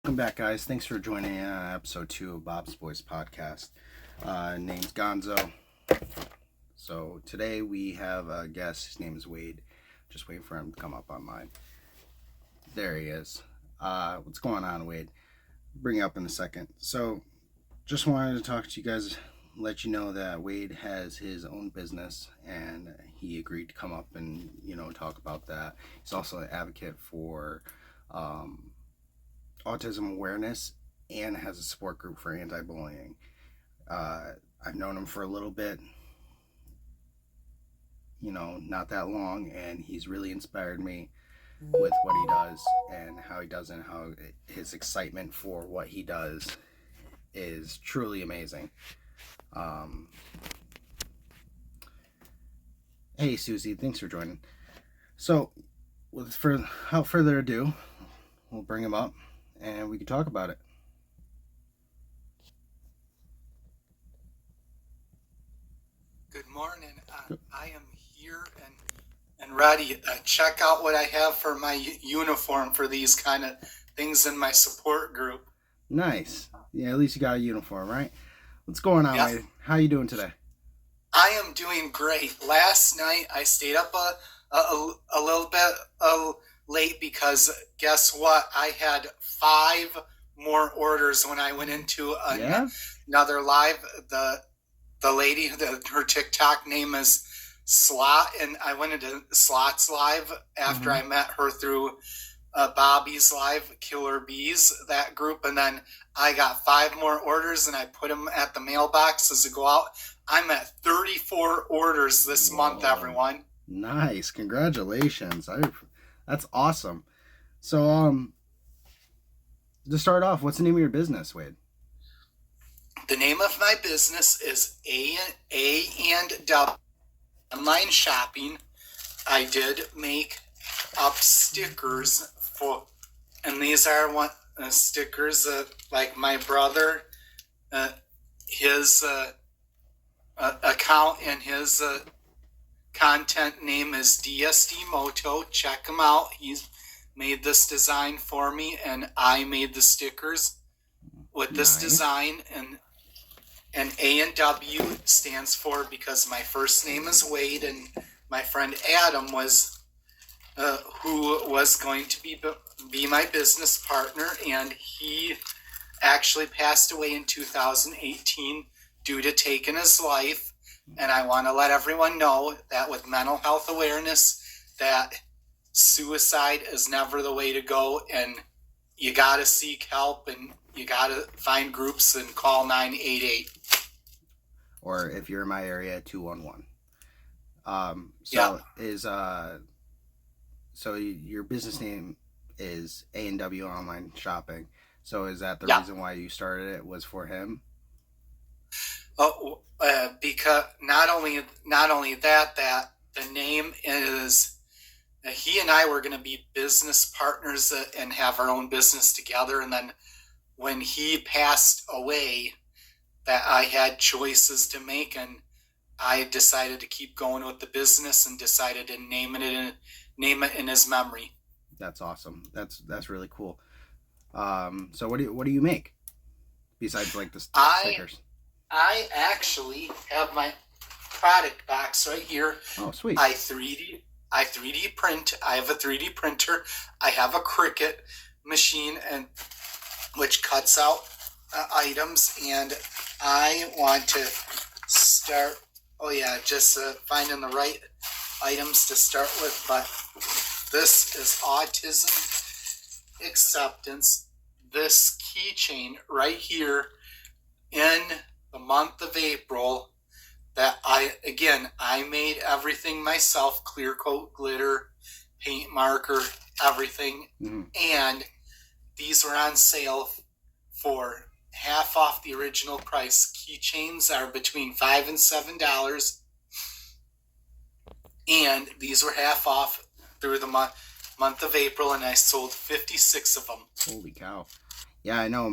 Welcome back, guys. Thanks for joining episode 2 of Bob's Boys podcast. Name's Gonzo. So today we have a guest. His name is Wade. Just waiting for him to come up online. There he is. What's going on, Wade? Bring you up in a second. So just wanted to talk to you guys, let you know that Wade has his own business and he agreed to come up and, talk about that. He's also an advocate for autism awareness and has a support group for anti-bullying. I've known him for a little bit, not that long, and he's really inspired me with what he does and how he does it, and how his excitement for what he does is truly amazing. Hey Susie, thanks for joining. So without further ado, we'll bring him up and we can talk about it. Good morning. I am here and ready. Check out what I have for my uniform for these kind of things in my support group. Nice. Yeah, at least you got a uniform, right? What's going on, Wade? How you doing today? I am doing great. Last night I stayed up a little bit late because guess what? I had 5 more orders when I went into another live. The lady, her TikTok name is Slot, and I went into Slot's live after I met her through Bobby's live, Killer Bees, that group, and then I got 5 more orders and I put them at the mailboxes to go out. I'm at 34 orders this month, everyone. Nice. Congratulations. That's awesome. So, to start off, what's the name of your business, Wade? The name of my business is A&W Online Shopping. I did make up stickers and these are stickers like my brother, his account and his content name is DSD Moto. Check him out. He's made this design for me, and I made the stickers with this design. And A&W stands for because my first name is Wade, and my friend Adam was who was going to be my business partner, and he actually passed away in 2018 due to taking his life. And I want to let everyone know that with mental health awareness, that suicide is never the way to go, and you got to seek help, and you got to find groups and call 988. Or if you're in my area, 211. So your business name is A&W Online Shopping. So is that the reason why you started it, was for him? Because not only that the name is, he and I were going to be business partners and have our own business together. And then when he passed away, that I had choices to make, and I decided to keep going with the business and decided to name it in his memory. That's awesome. That's really cool. So what do you make besides like the stickers? I actually have my product box right here. Oh, sweet. I 3D print. I have a 3D printer. I have a Cricut machine, and which cuts out items, and I want to start just finding the right items to start with. But this is autism acceptance. This keychain right here in the month of April, that I made everything myself: clear coat, glitter, paint marker, everything. And these were on sale for half off the original price. Keychains are between $5 and $7, and these were half off through the month of April, and I sold 56 of them. Holy cow! Yeah, I know.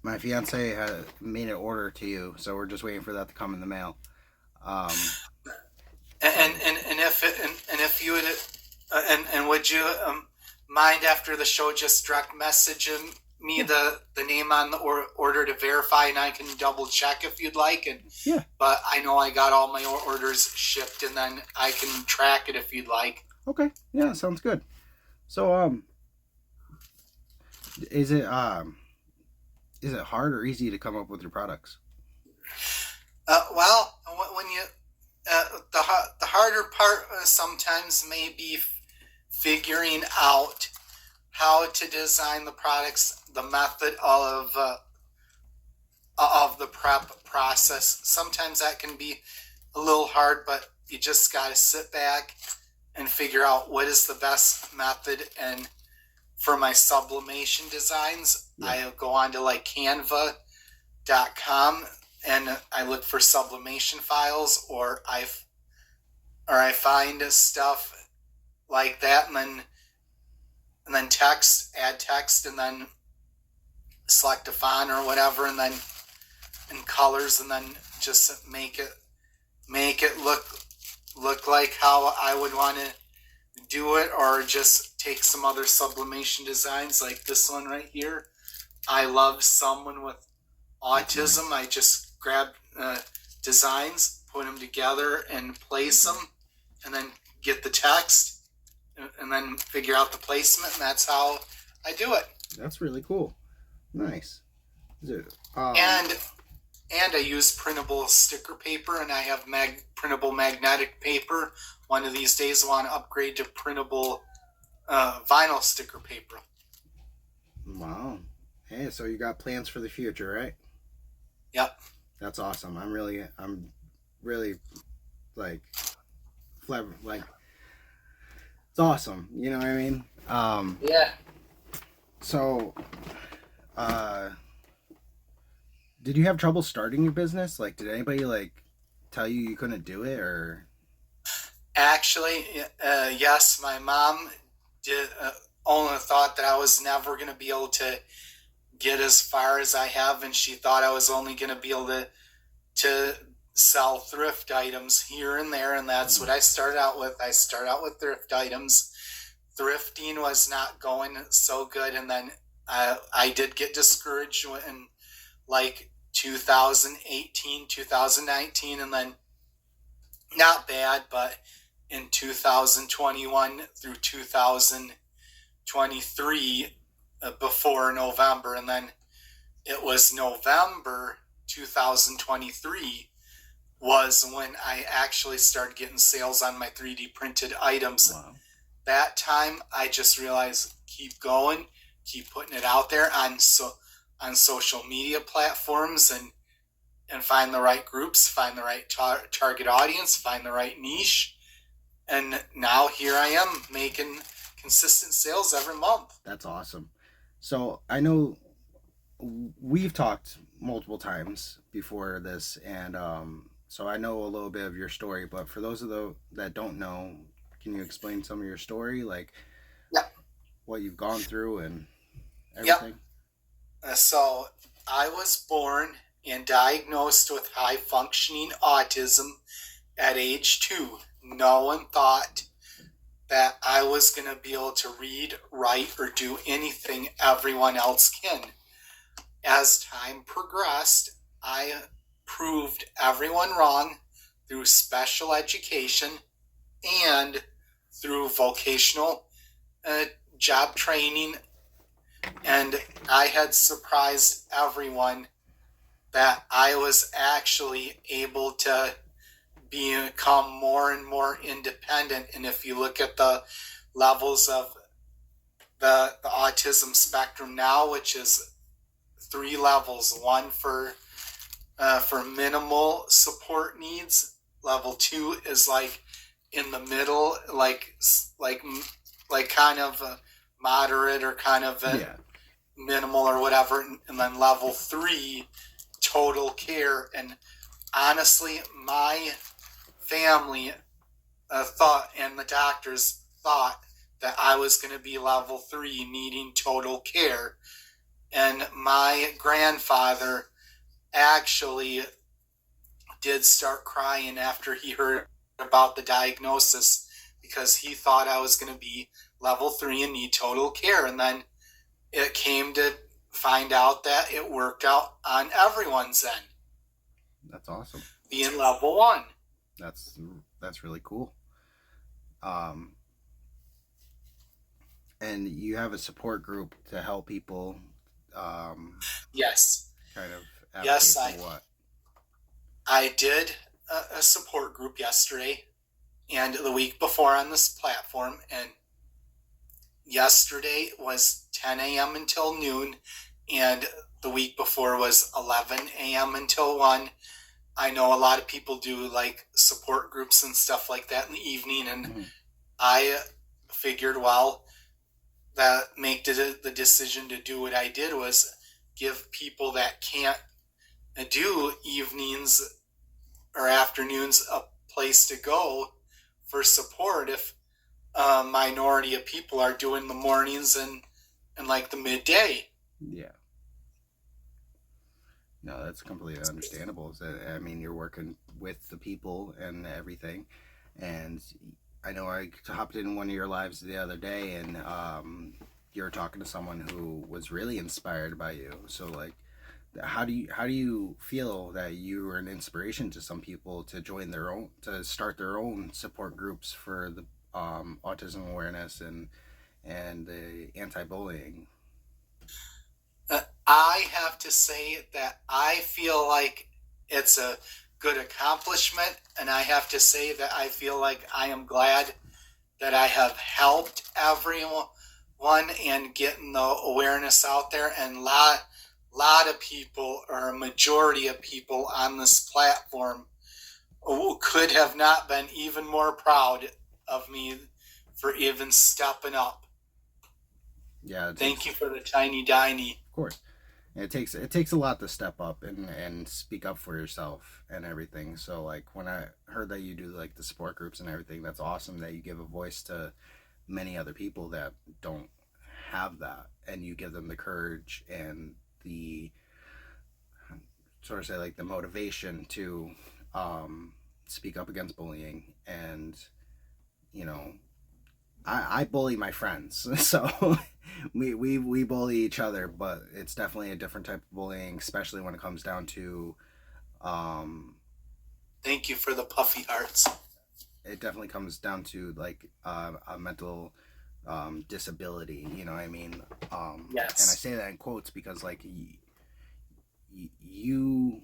My fiance had made an order to you, so we're just waiting for that to come in the mail. And if you would would you mind after the show just direct message me the name on the order to verify, and I can double check if you'd like. And Yeah. But I know I got all my orders shipped, and then I can track it if you'd like. Okay. Yeah, sounds good. So is it hard or easy to come up with your products? Well, when you the harder part sometimes may be figuring out how to design the products, the method of the prep process. Sometimes that can be a little hard, but you just got to sit back and figure out what is the best method. And for my sublimation designs, I go on to like Canva.com and I look for sublimation files, or I find stuff like that, and then add text, and then select a font or whatever, and then in colors, and then just make it look like how I would want to do it, or just take some other sublimation designs like this one right here. I love someone with autism. I just grab designs, put them together, and place them, and then get the text, and then figure out the placement, and that's how I do it. That's really cool. Nice. And I use printable sticker paper, and I have printable magnetic paper. One of these days I want to upgrade to printable vinyl sticker paper. Wow. Hey, so you got plans for the future, right? Yep. That's awesome. I'm really like it's awesome. You know what I mean? Yeah. So, did you have trouble starting your business? Like, did anybody like tell you couldn't do it, or? Actually, yes. My mom did only thought that I was never going to be able to get as far as I have, and she thought I was only going to be able to sell thrift items here and there, and that's what I started out with. I started out with thrift items. Thrifting was not going so good, and then I did get discouraged in like 2018, 2019, and then not bad, but in 2021 through 2023 before November, and then it was November 2023 was when I actually started getting sales on my 3D printed items. Wow. That time I just realized, keep going, keep putting it out there on social media platforms, and find the right groups, find the right target audience, find the right niche. And now here I am making consistent sales every month. That's awesome. So I know we've talked multiple times before this, and so I know a little bit of your story, but for those of those that don't know, can you explain some of your story, like what you've gone through and everything? So I was born and diagnosed with high functioning autism at age 2. No one thought that I was going to be able to read, write, or do anything everyone else can. As time progressed, I proved everyone wrong through special education and through vocational job training, and I had surprised everyone that I was actually able to become more and more independent. And if you look at the levels of the autism spectrum now, which is 3 levels, one for minimal support needs, level 2 is like in the middle, like kind of moderate or kind of minimal or whatever, and then level 3, total care. And honestly, my family thought, and the doctors thought, that I was going to be level 3, needing total care. And my grandfather actually did start crying after he heard about the diagnosis, because he thought I was going to be level 3 and need total care. And then it came to find out that it worked out on everyone's end. That's awesome. Being level 1. That's really cool. And you have a support group to help people. Yes. Kind of advocate Yes, for what? I did a support group yesterday and the week before on this platform, and yesterday was 10 a.m. until noon, and the week before was 11 a.m. until 1. I know a lot of people do like support groups and stuff like that in the evening, and I figured, well, that make the decision to do what I did was give people that can't do evenings or afternoons a place to go for support if a minority of people are doing the mornings and like the midday. Yeah. No, that's completely understandable. I mean, you're working with the people and everything, and I know I hopped in one of your lives the other day, and you were talking to someone who was really inspired by you. So, like, how do you feel that you were an inspiration to some people to start their own support groups for the autism awareness and the anti-bullying? I have to say that I feel like it's a good accomplishment, and I have to say that I feel like I am glad that I have helped everyone and getting the awareness out there, and lot of people, or a majority of people on this platform, could have not been even more proud of me for even stepping up. Yeah. Thank you for the tiny diny. Of course. It takes a lot to step up and speak up for yourself and everything. So, like, when I heard that you do like the support groups and everything, that's awesome that you give a voice to many other people that don't have that, and you give them the courage and the sort of say like the motivation to speak up against bullying. And you know, I bully my friends, so we bully each other, but it's definitely a different type of bullying, especially when it comes down to. Thank you for the puffy hearts. It definitely comes down to like a mental disability. You know what I mean? Yes. And I say that in quotes because like you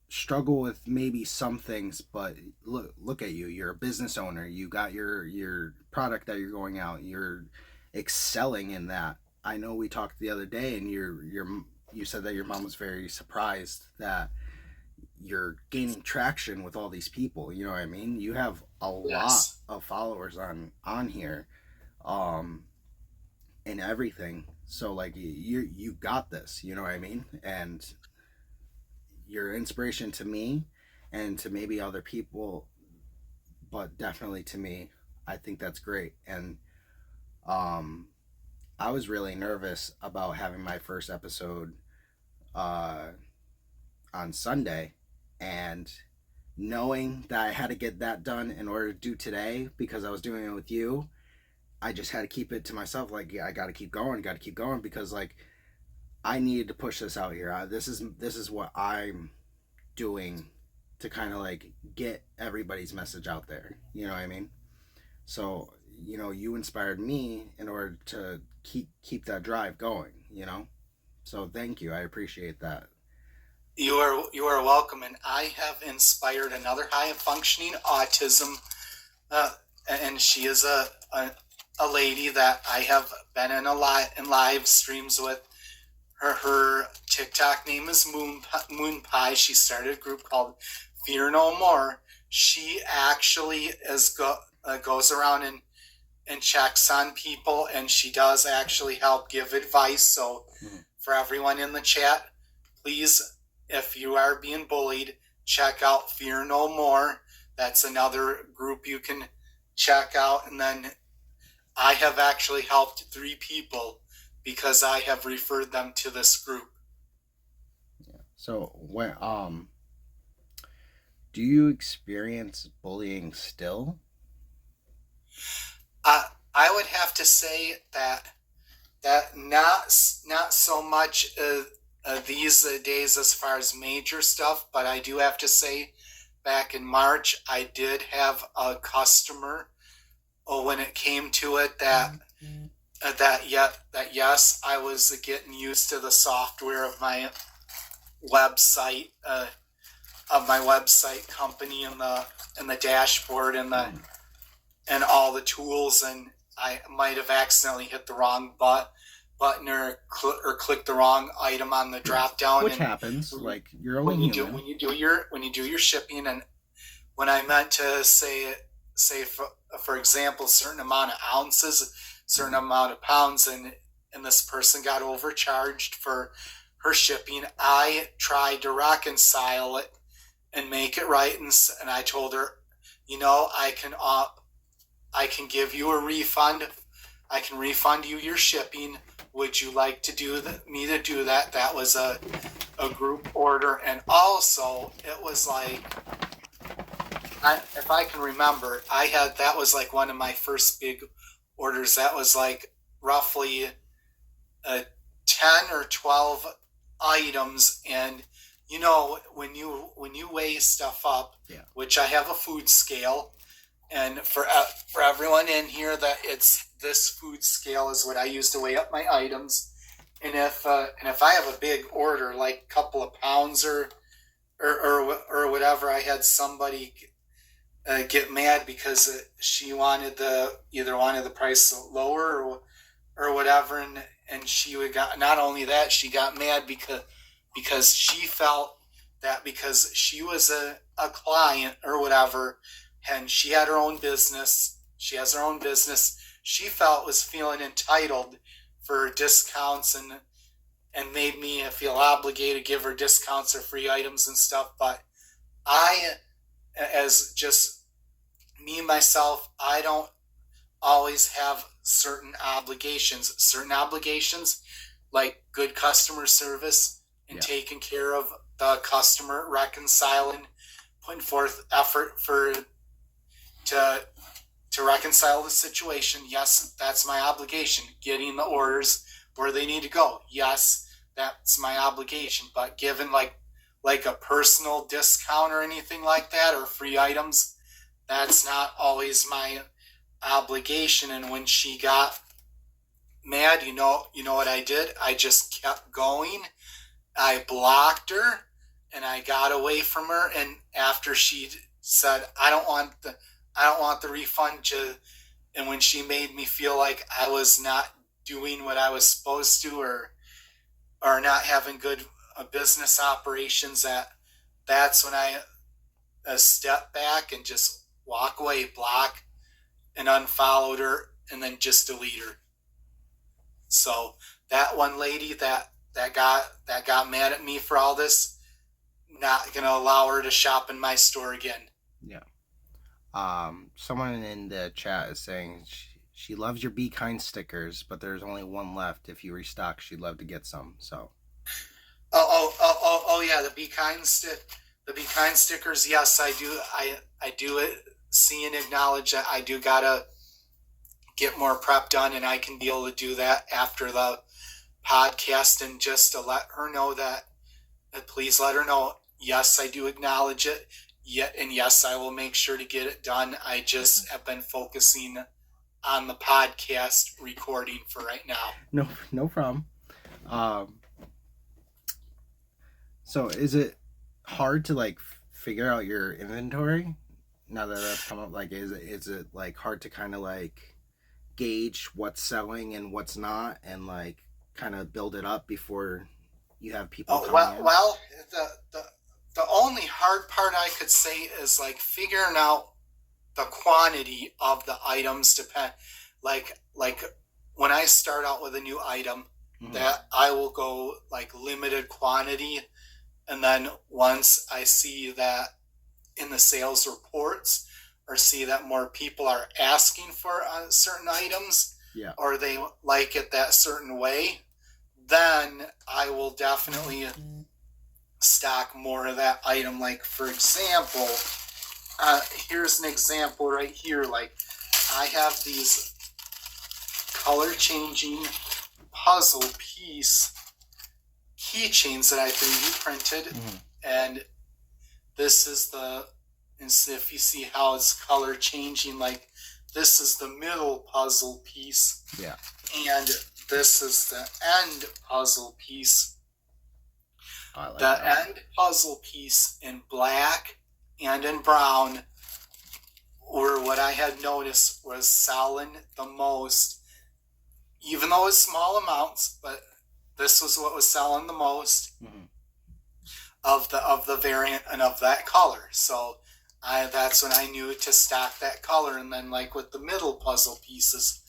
struggle with maybe some things, but look at you. You're a business owner. You got your product that you're going out. You're excelling in that. I know we talked the other day, and you said that your mom was very surprised that you're gaining traction with all these people. You know what I mean? You have a lot of followers on here, and everything. So like you got this. You know what I mean? And you're inspiration to me and to maybe other people, but definitely to me. I think that's great. And I was really nervous about having my first episode on Sunday, and knowing that I had to get that done in order to do today because I was doing it with you, I just had to keep it to myself. Like, yeah, I got to keep going, because like I needed to push this out here. This is what I'm doing to kind of like get everybody's message out there. You know what I mean? So, you know, you inspired me in order to keep that drive going, you know? So thank you. I appreciate that. You are welcome, and I have inspired another high functioning autism, and she is a lady that I have been in live streams with. Her TikTok name is Moon Pie. She started a group called Fear No More. She actually goes around and checks on people, and she does actually help give advice. So for everyone in the chat, please, if you are being bullied, check out Fear No More. That's another group you can check out. And then I have actually helped 3 people because I have referred them to this group. Yeah. So when do you experience bullying still? I would have to say that not so much these days as far as major stuff, but I do have to say back in March I did have a customer when it came to it that yes, I was getting used to the software of my website company and the dashboard and all the tools, and I might have accidentally hit the wrong button or clicked the wrong item on the drop down, which happens. Like, you're only human. When you do your shipping, and when I meant to say for example, certain amount of ounces, certain amount of pounds, and this person got overcharged for her shipping, I tried to reconcile it and make it right, and I told her, I can give you a refund. I can refund you your shipping. Would you like to me to do that? That was a group order, and also it was like, if I can remember, that was like one of my first big orders. That was like roughly 10 or 12 items, and when you weigh stuff up, which I have a food scale, and for everyone in here, that it's this food scale is what I use to weigh up my items, and if I have a big order, like a couple of pounds or whatever, I had somebody get mad because she wanted the price lower or whatever, and she got, not only that, she got mad because she felt that because she was a client or whatever, and she has her own business, she was feeling entitled for discounts and made me feel obligated to give her discounts or free items and stuff. But I, as just me, myself, I don't always have certain obligations like good customer service and taking care of the customer, reconciling, putting forth effort to reconcile the situation. Yes, that's my obligation. Getting the orders where they need to go. Yes, that's my obligation. But given like a personal discount or anything like that, or free items, that's not always my obligation. And when she got mad, you know what I did? I just kept going. I blocked her and I got away from her. And after she said, I don't want the refund, and when she made me feel like I was not doing what I was supposed to, or not having good business operations, that's when I step back and just walk away, block and unfollowed her, and then just delete her. So that one lady that got mad at me for all this, not gonna allow her to shop in my store again. Yeah. Someone in the chat is saying she loves your Be Kind stickers, but there's only one left. If you restock, she'd love to get some. So. Oh yeah, the Be Kind stickers. Yes, I do. I do it. See and acknowledge that I do gotta get more prep done, and I can be able to do that after the podcast, and just to let her know that, please let her know, yes, I do acknowledge it. And yes, I will make sure to get it done. I just have been focusing on the podcast recording for right now. No problem. So is it hard to like figure out your inventory now that that's come up? Like, is it like hard to kind of like gauge what's selling and what's not, and like kind of build it up before you have people coming in? Well, the only hard part I could say is like figuring out the quantity of the items. Like when I start out with a new item, that I will go like limited quantity, and then once I see that in the sales reports, or see that more people are asking for certain items, or they like it that certain way, then I will definitely stock more of that item. Like, for example, here's an example right here. Like, I have these color changing puzzle piece keychains that I 3D printed. And this is and if you see how it's color changing, like this is the middle puzzle piece. Yeah. And this is the end puzzle piece. I like the that. End puzzle piece in black and in brown were what I had noticed was selling the most, even though it's small amounts, but this was what was selling the most of the variant and of that color. So that's when I knew to stock that color. And then like with the middle puzzle pieces,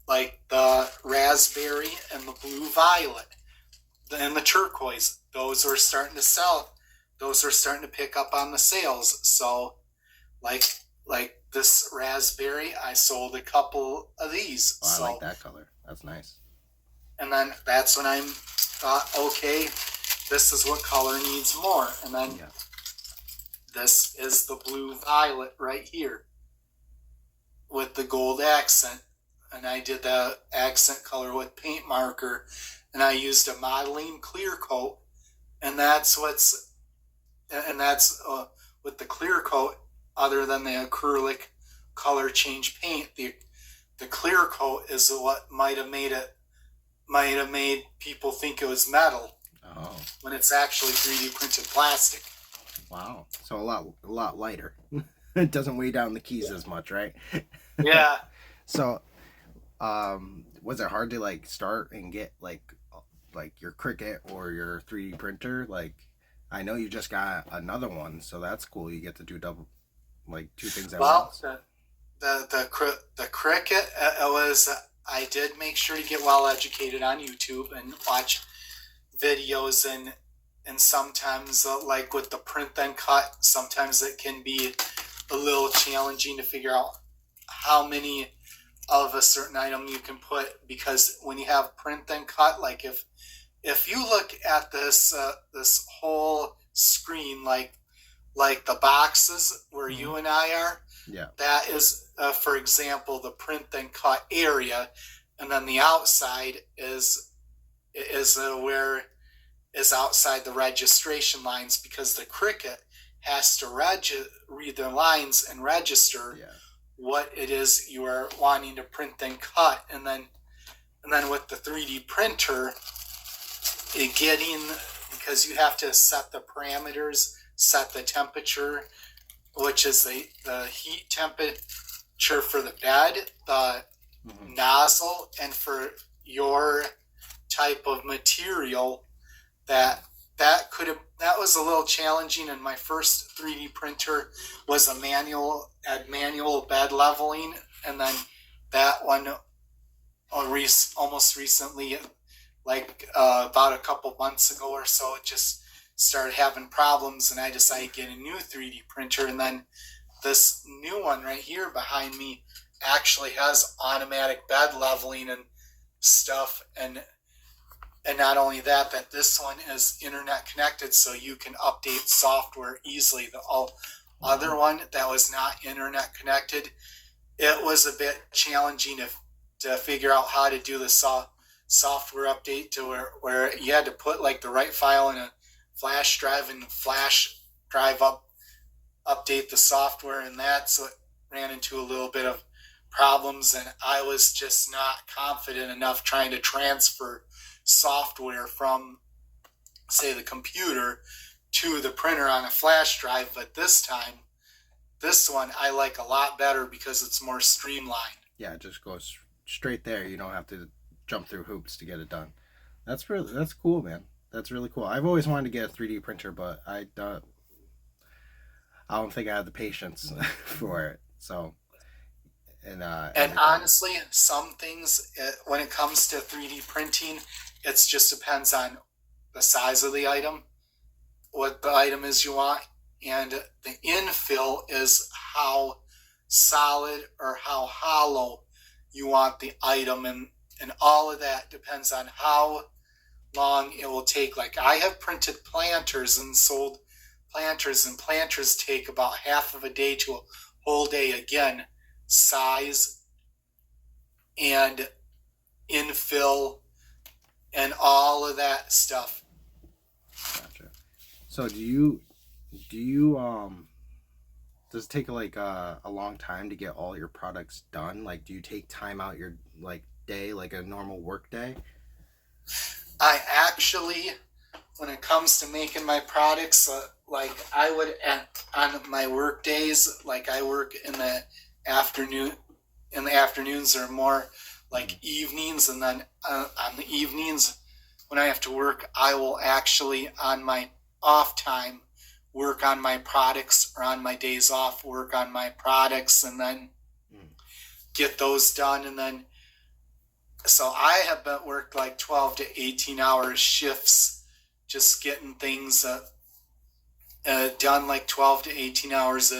like the raspberry and the blue violet and the turquoise, those were starting to sell. Those were starting to pick up on the sales. So like this raspberry, I sold a couple of these. Oh, I like that color. That's nice. And then that's when I thought, okay, this is what color needs more. And then this is the blue violet right here with the gold accent. And I did the accent color with paint marker. And I used a modeling clear coat. And that's with the clear coat, other than the acrylic color change paint, the clear coat is what might have made people think it was metal. Oh. When it's actually 3D printed plastic. Wow. So a lot lighter. It doesn't weigh down the keys as much, right? Yeah. So, was it hard to like start and get like your Cricut or your 3D printer? Like, I know you just got another one, so that's cool. You get to do two things at once. Well, the Cricut, I did make sure to get well educated on YouTube and watch videos, and sometimes like with the print then cut, sometimes it can be a little challenging to figure out how many of a certain item you can put, because when you have print then cut, like if you look at this whole screen, like the boxes where you and I are, that is for example the print then cut area, and then the outside is where is outside the registration lines, because the Cricut has to read the lines and register what it is you are wanting to print and cut. And then with the 3D printer, because you have to set the parameters, set the temperature, which is the heat temperature for the bed, the nozzle, and for your type of material. That was a little challenging. And my first 3D printer was a manual bed leveling, and then that one almost recently, like about a couple months ago or so, it just started having problems, and I decided to get a new 3D printer. And then this new one right here behind me actually has automatic bed leveling and stuff, and not only that, this one is internet connected, so you can update software easily. The other one that was not internet connected, it was a bit challenging to figure out how to do the software update to where you had to put like the right file in a flash drive, and the flash drive update the software, and that's what ran into a little bit of problems. And I was just not confident enough trying to transfer software from, say, the computer to the printer on a flash drive. But this one I like a lot better because it's more streamlined. Yeah, it just goes straight there. You don't have to jump through hoops to get it done. That's cool, man. That's really cool. I've always wanted to get a 3D printer, but I don't think I have the patience for it. So, and honestly, some things, when it comes to 3D printing, it just depends on the size of the item, what the item is you want, and the infill is how solid or how hollow you want the item, and all of that depends on how long it will take. Like, I have printed planters and sold planters, and planters take about half of a day to a whole day. Again, size and infill, and all of that stuff. Gotcha. So do you does it take like a long time to get all your products done? Like, do you take time out your like day, like a normal work day? I actually, when it comes to making my products, like I would on my work days, like I work afternoon, in the afternoons or more like evenings, and then on the evenings when I have to work, I will actually on my off time work on my products, or on my days off work on my products, and then get those done. And then so I have been worked like 12 to 18 hour shifts, just getting things done, like 12 to 18 hours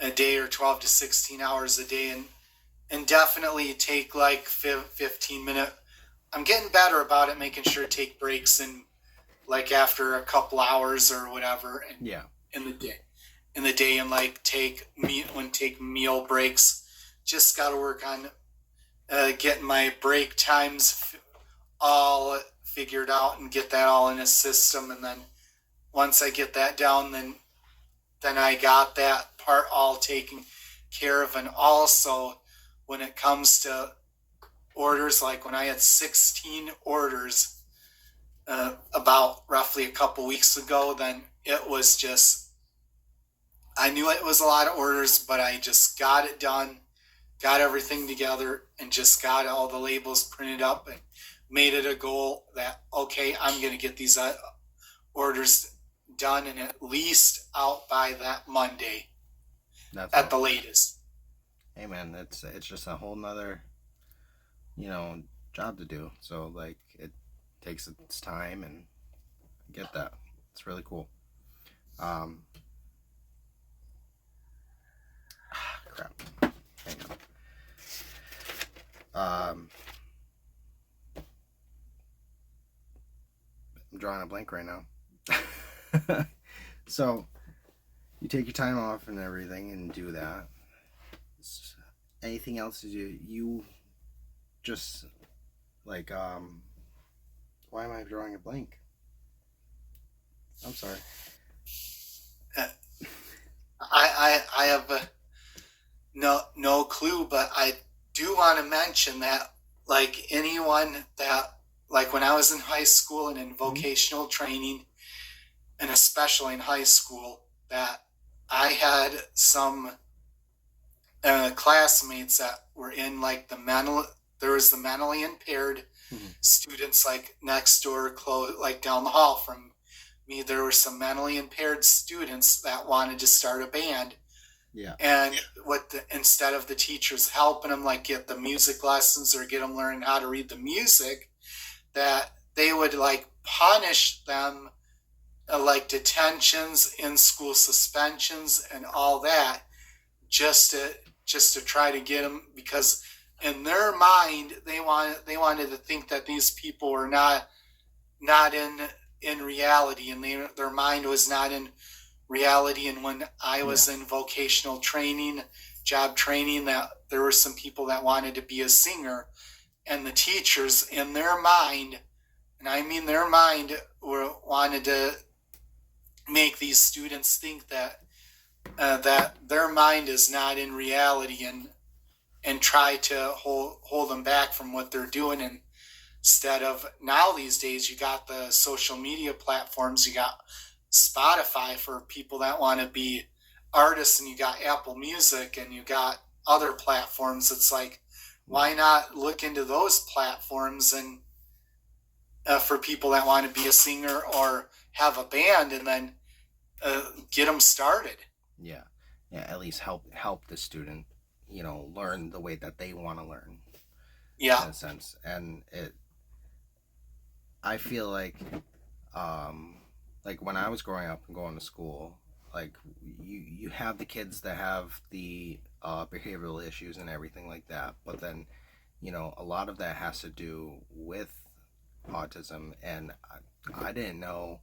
a day, or 12 to 16 hours a day. And definitely take like 15-minute. I'm getting better about it, making sure to take breaks and like after a couple hours or whatever, and Yeah. in the day, and like take meal breaks. Just got to work on getting my break times all figured out and get that all in a system. And then once I get that down, then I got that part all taken care of. And also when it comes to orders, like when I had 16 orders about roughly a couple weeks ago, then it was just, I knew it was a lot of orders, but I just got it done, got everything together, and just got all the labels printed up, and made it a goal that, okay, I'm going to get these orders done and at least out by that Monday. That's at the latest. Hey man, it's just a whole nother, job to do. So like it takes its time, and I get that. It's really cool. Crap. Hang on. I'm drawing a blank right now. So you take your time off and everything and do that. Anything else to do? You just like why am I drawing a blank? I'm sorry. I have no clue, but I do want to mention that, like anyone that, like when I was in high school and in vocational training, and especially in high school, that I had some classmates that were in like there was the mentally impaired students, like next door, like down the hall from me, there were some mentally impaired students that wanted to start a band. Yeah. And instead of the teachers helping them like get the music lessons or get them learning how to read the music, that they would like punish them, like detentions, in school suspensions, and all that, just to try to get them, because in their mind they wanted to think that these people were not in reality, and their mind was not in reality. And when I was in vocational training, job training, that there were some people that wanted to be a singer, and the teachers in their mind, and I mean their mind, wanted to make these students think that that their mind is not in reality, and try to hold them back from what they're doing. And instead of, now these days you got the social media platforms, you got Spotify for people that want to be artists, and you got Apple Music, and you got other platforms. It's like, why not look into those platforms and for people that want to be a singer or have a band, and then get them started. Yeah, at least help the student, learn the way that they want to learn. Yeah. In a sense. And I feel like when I was growing up and going to school, like you have the kids that have the behavioral issues and everything like that, but then a lot of that has to do with autism, and I didn't know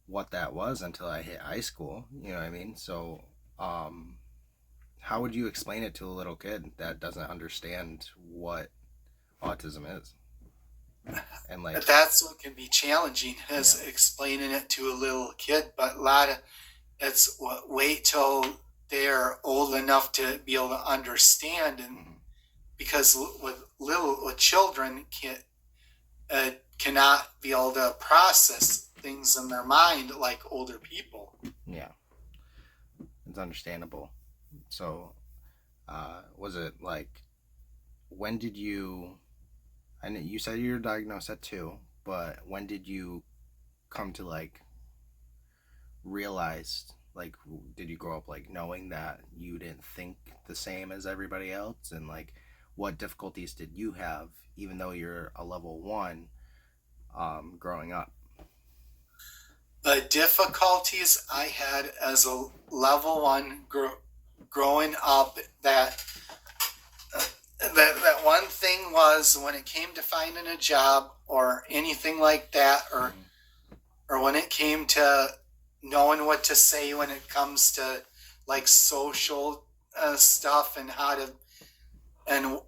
what that was until I hit high school. You know what I mean? So how would you explain it to a little kid that doesn't understand what autism is. And like That's what can be challenging is Yeah. explaining it to a little kid, but a lot of it's wait till they're old enough to be able to understand, and because with children cannot be able to process things in their mind like older people. Yeah, it's understandable. So, was it like, when did you? I know you said you were diagnosed at 2, but when did you come to like realize? Like, did you grow up like knowing that you didn't think the same as everybody else, and like, what difficulties did you have, even though you're a level 1, growing up? The difficulties I had as a level 1 growing up, that one thing was when it came to finding a job or anything like that, or when it came to knowing what to say when it comes to like social stuff and how to and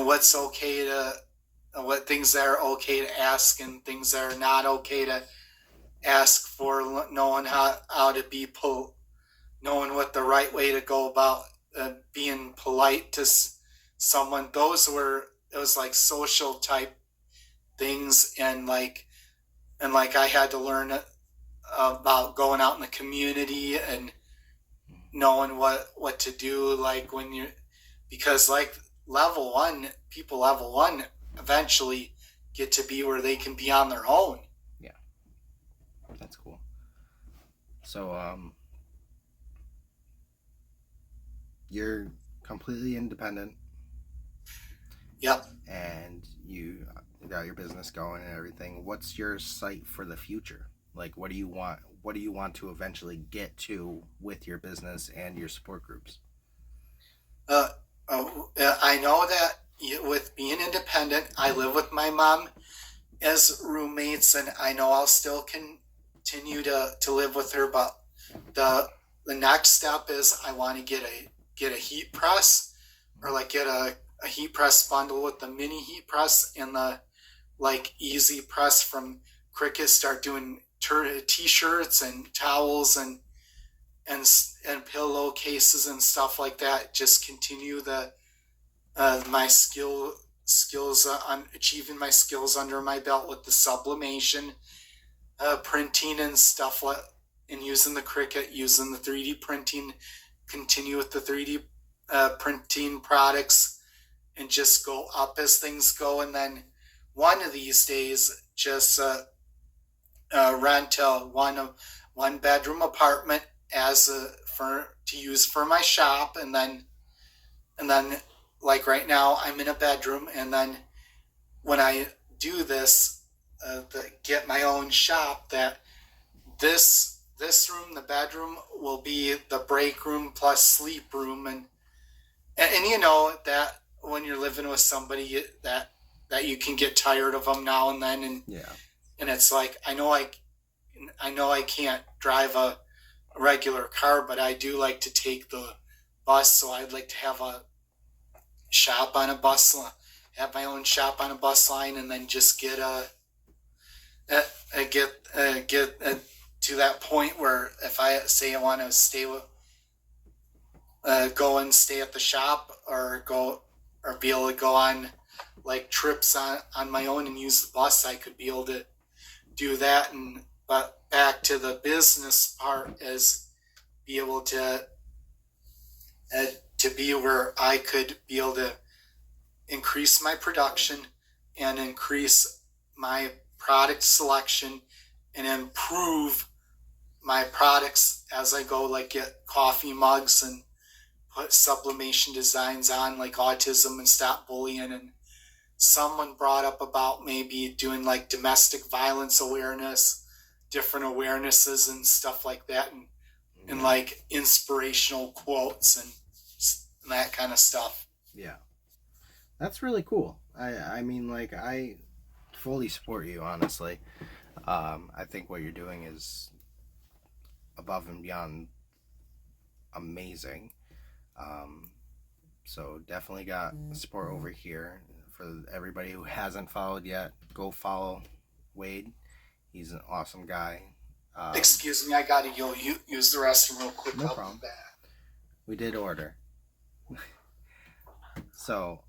what's okay to what things that are okay to ask and things that are not okay to ask for, knowing how to be knowing what the right way to go about being polite to someone. It was like social type things, and like I had to learn about going out in the community and knowing what to do, like when you because like level 1 people, level 1 eventually get to be where they can be on their own. Yeah, that's cool. So, you're completely independent. Yep. And you got your business going and everything. What's your sight for the future? Like, what do you want? What do you want to eventually get to with your business and your support groups? I know that with being independent, I live with my mom as roommates, and I know I'll still continue to live with her. But the next step is I want to get a heat press, or like get a heat press bundle with the mini heat press and the like easy press from Cricut. Start doing t-shirts and towels and pillowcases and stuff like that. Just continue my skills on achieving my skills under my belt with the sublimation, printing and stuff like, and using the Cricut, using the 3D printing. Continue with the 3D printing products, and just go up as things go. And then one of these days, just rent a one bedroom apartment to use for my shop, and then like right now I'm in a bedroom, and then when I do this, get my own shop, that this room, the bedroom, will be the break room plus sleep room, and you know that when you're living with somebody that you can get tired of them now and then, and Yeah. and it's like I know I can't drive a regular car, but I do like to take the bus, so I'd like to have a shop on a bus, have my own shop on a bus line, and then just get to that point where if I say I want to stay with, go and stay at the shop, or be able to go on like trips on my own and use the bus, I could be able to do that. And but back to the business part is be able to be where I could be able to increase my production and increase my product selection and improve my products as I go, like get coffee mugs and put sublimation designs on, like autism and stop bullying. And someone brought up about maybe doing like domestic violence awareness, different awarenesses and stuff like that, and like inspirational quotes and that kind of stuff. Yeah, that's really cool. I mean, like, I fully support you, honestly. I think what you're doing is above and beyond amazing. So definitely got support over here for everybody who hasn't followed yet, go follow Wade. He's an awesome guy. Excuse me, I gotta go use the restroom real quick. No problem. We did order. So,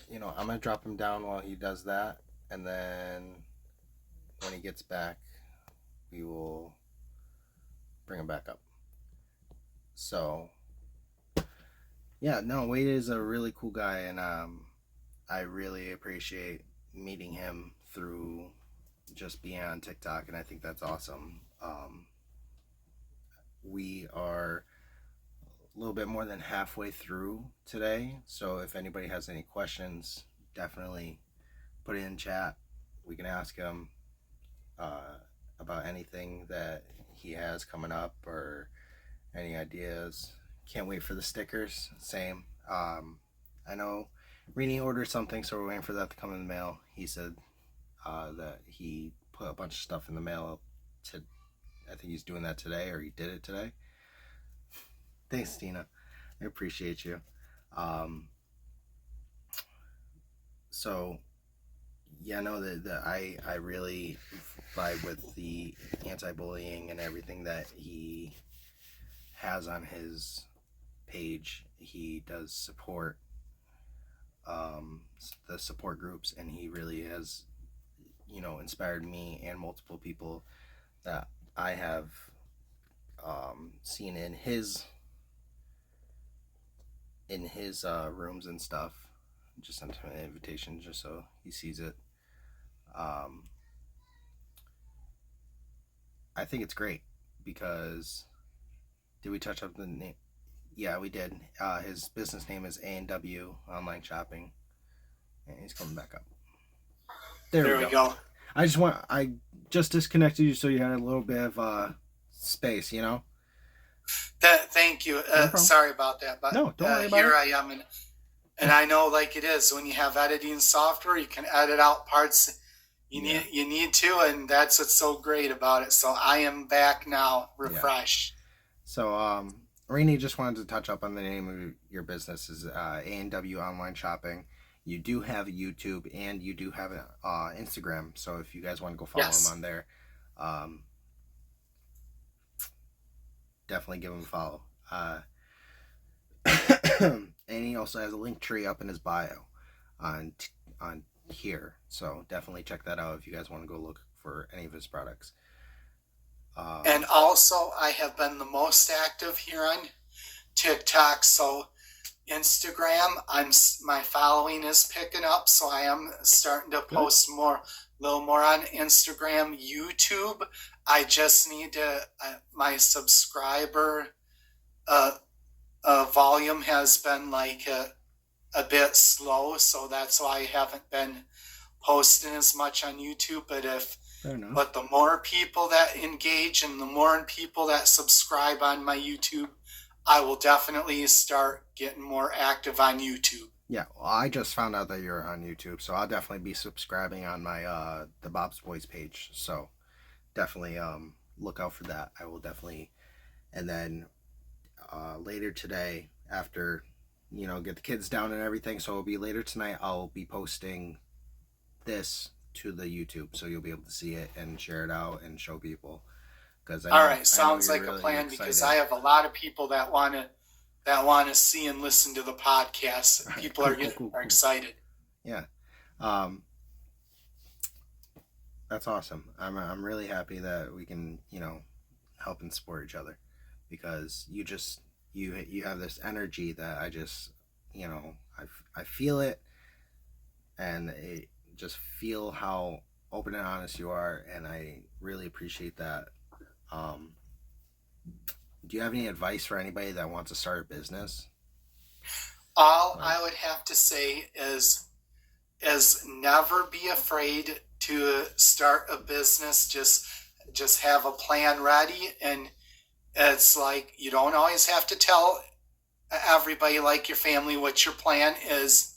you know, I'm going to drop him down while he does that. And then when he gets back, we will bring him back up. So, yeah, no, Wade is a really cool guy. And I really appreciate meeting him through just being on TikTok. And I think that's awesome. We are a little bit more than halfway through today, so if anybody has any questions, definitely put it in chat. We can ask him about anything that he has coming up or any ideas. Can't wait for the stickers. Same. I know Rini ordered something, so we're waiting for that to come in the mail. He said that he put a bunch of stuff in the mail I think he's doing that today, or he did it today. Thanks, Tina. I appreciate you. So, yeah, no, I really vibe with the anti-bullying and everything that he has on his page. He does support the support groups, and he really has, you know, inspired me and multiple people that I have seen in his rooms and stuff. Just sent him an invitation just so he sees it. I think it's great because did we touch up the name? Yeah, we did. His business name is A&W Online Shopping, and he's coming back up. There we go. I just disconnected you so you had a little bit of space, you know. Thank you. No sorry about that, but no, don't worry about here it. I am, and I know, like it is when you have editing software, you can edit out parts you need to, and that's what's so great about it. So I am back now, refreshed. Yeah. So Rainey just wanted to touch up on the name of your business is A&W Online Shopping. You do have YouTube and you do have Instagram. So if you guys want to go follow him on there, definitely give him a follow. And he also has a link tree up in his bio on here. So definitely check that out if you guys want to go look for any of his products. And also, I have been the most active here on TikTok. So Instagram, my following is picking up, so I am starting to post a little more on Instagram. YouTube, I just need to my subscriber volume has been like a bit slow, so that's why I haven't been posting as much on YouTube. But the more people that engage and the more people that subscribe on my YouTube, I will definitely start getting more active on YouTube. Yeah, well, I just found out that you're on YouTube, so I'll definitely be subscribing on my the Bob's Boys page. So definitely look out for that. I will definitely, and then later today, after get the kids down and everything, so it'll be later tonight. I'll be posting this to the YouTube, so you'll be able to see it and share it out and show people. All right, sounds like a plan, because I have a lot of people that want to see and listen to the podcast. People are excited. Yeah, that's awesome. I'm really happy that we can help and support each other, because you have this energy that I just I feel it, and it just feel how open and honest you are, and I really appreciate that. Do you have any advice for anybody that wants to start a business? All I would have to say is never be afraid to start a business. Just have a plan ready, and it's like you don't always have to tell everybody, like your family, what your plan is.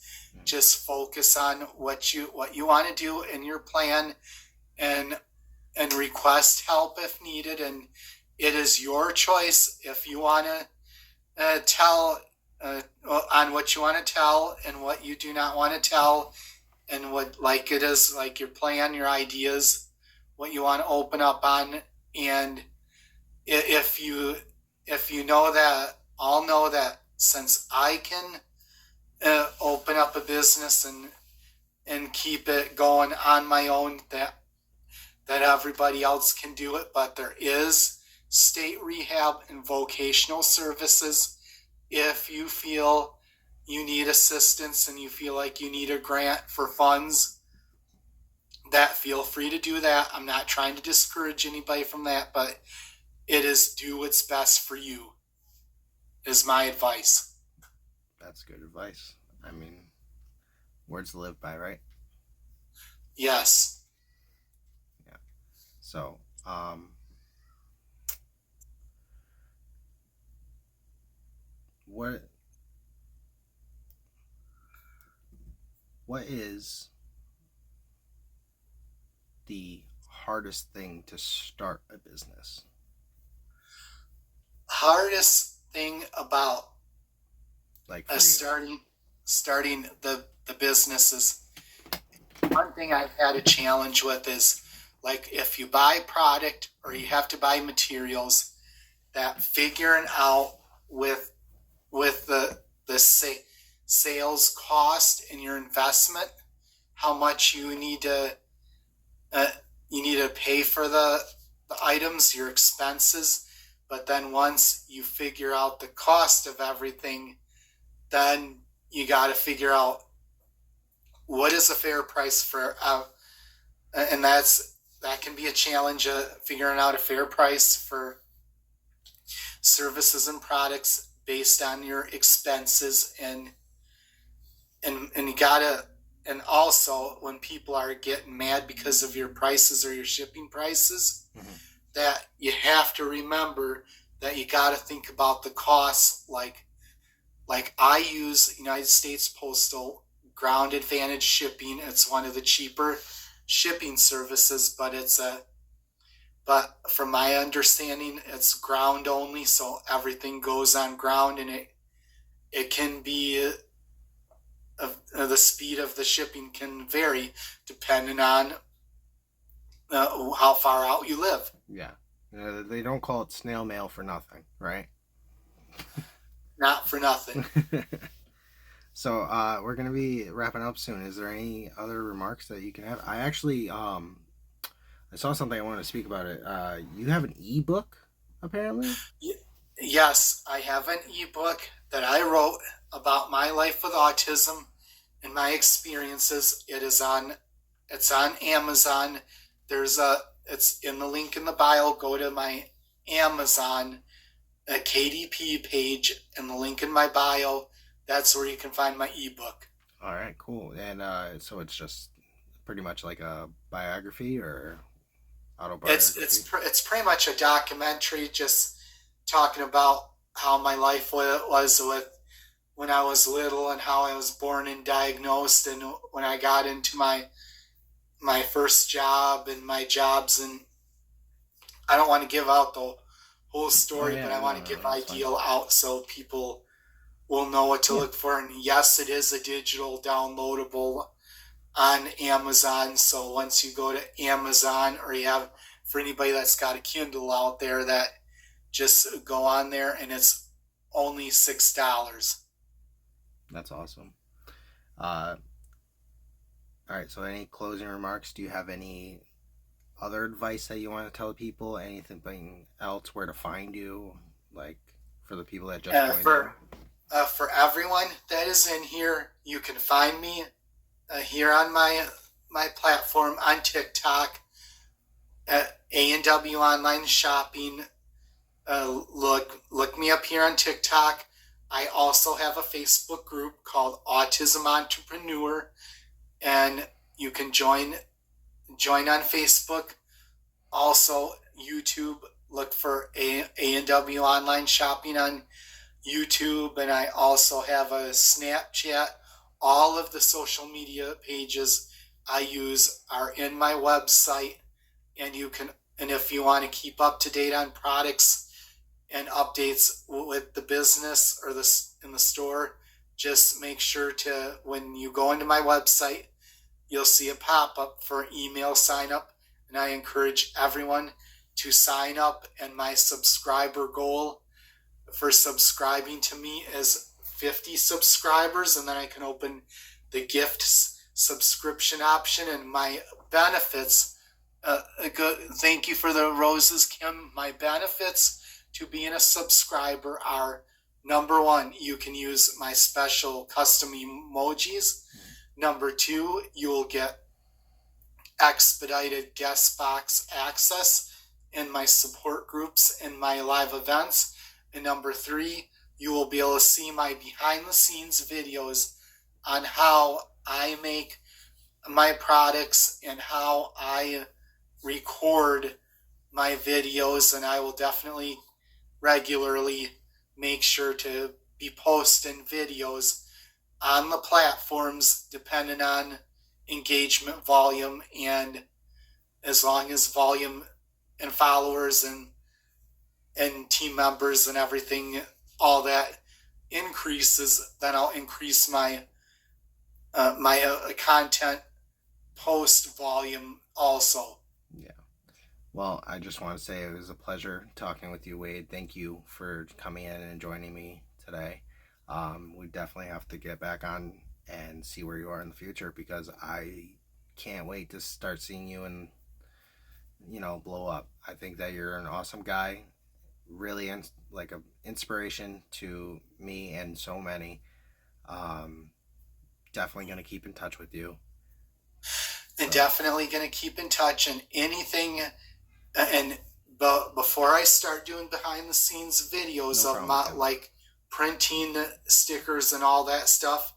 Just focus on what you want to do in your plan, and request help if needed. And it is your choice if you want to tell on what you want to tell and what you do not want to tell, and what like it is like your plan, your ideas, what you want to open up on. And if you know that, I'll know that since I can open up a business and keep it going on my own, that everybody else can do it. But there is state rehab and vocational services. If you feel you need assistance and you feel like you need a grant for funds, that feel free to do that. I'm not trying to discourage anybody from that, but it is do what's best for you, is my advice. That's good advice. I mean, words to live by, right? Yes. Yeah. So, what is the hardest thing to start a business? Hardest thing about Like starting the business is, one thing I've had a challenge with is, like, if you buy product or you have to buy materials, that figuring out with the sales cost and your investment, how much you need to pay for the items, your expenses. But then once you figure out the cost of everything, then you got to figure out what is a fair price for, and that can be a challenge, figuring out a fair price for services and products based on your expenses. And you gotta, and also when people are getting mad because of your prices or your shipping prices, that you have to remember that you got to think about the costs. Like I use United States Postal Ground Advantage Shipping. It's one of the cheaper shipping services, but from my understanding, it's ground only, so everything goes on ground, and it can be the speed of the shipping can vary depending on how far out you live. Yeah. They don't call it snail mail for nothing, right? Not for nothing. So we're going to be wrapping up soon. Is there any other remarks that you can have? I actually, I saw something I wanted to speak about it. You have an ebook, apparently? Yes, I have an ebook that I wrote about my life with autism and my experiences. It's on Amazon. It's in the link in the bio. Go to my Amazon KDP page and the link in my bio. That's where you can find my ebook. All right, cool. And so it's just pretty much like a biography or autobiography? It's pretty much a documentary, just talking about how my life was with when I was little and how I was born and diagnosed, and when I got into my first job and my jobs. And I don't want to give out the whole story, but I want to give ideal out so people will know what to look for. And yes, it is a digital downloadable on Amazon. So once you go to Amazon, or you have, for anybody that's got a Kindle out there, that just go on there, and it's only $6. That's awesome. All right, so any closing remarks? Do you have any other advice that you want to tell people? Anything else, where to find you, like for the people that just joined in? For everyone that is in here, you can find me here on my platform on TikTok at A&W Online Shopping. Look me up here on TikTok. I also have a Facebook group called Autism Entrepreneur, and you can join on Facebook. Also, YouTube, look for A&W Online Shopping on YouTube, and I also have a Snapchat. All of the social media pages I use are in my website, and if you want to keep up to date on products and updates with the business or in the store, just make sure to, when you go into my website, you'll see a pop-up for email sign up, and I encourage everyone to sign up. And my subscriber goal for subscribing to me is 50 subscribers, and then I can open the gifts subscription option. And my benefits, thank you for the roses, Kim. My benefits to being a subscriber are: number one, you can use my special custom emojis. Number two, you will get expedited guest box access in my support groups and my live events. And number three, you will be able to see my behind the scenes videos on how I make my products and how I record my videos. And I will definitely regularly make sure to be posting videos on the platforms depending on engagement volume, and as long as volume and followers and team members and everything, all that increases, then I'll increase my content post volume also. Yeah. Well, I just want to say it was a pleasure talking with you, Wade. Thank you for coming in and joining me today. We definitely have to get back on and see where you are in the future, because I can't wait to start seeing you and, blow up. I think that you're an awesome guy, really like an inspiration to me and so many. Definitely going to keep in touch with you. And definitely going to keep in touch, and anything. But before I start doing behind the scenes videos of my, like printing stickers and all that stuff,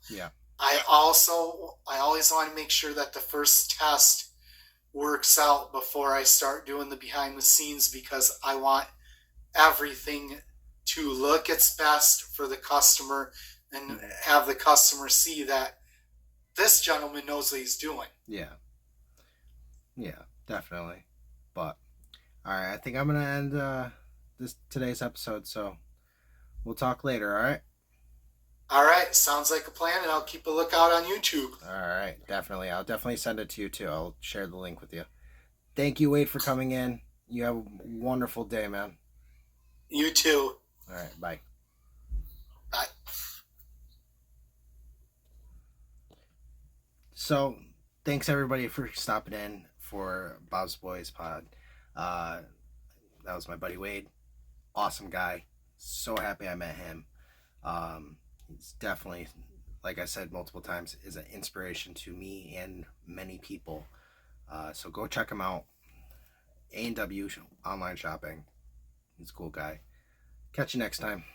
I always want to make sure that the first test works out before I start doing the behind the scenes, because I want everything to look its best for the customer and have the customer see that this gentleman knows what he's doing. Yeah, definitely. But all right, I think I'm gonna end today's episode, so we'll talk later. All right. All right, sounds like a plan, and I'll keep a lookout on YouTube. All right, definitely. I'll definitely send it to you too. I'll share the link with you. Thank you, Wade, for coming in. You have a wonderful day, man. You too. All right, bye. Bye. So, thanks everybody for stopping in for Bob's Boys Pod. That was my buddy Wade. Awesome guy. So happy I met him. He's definitely, like I said multiple times, is an inspiration to me and many people. So go check him out. A&W Online Shopping. He's a cool guy. Catch you next time.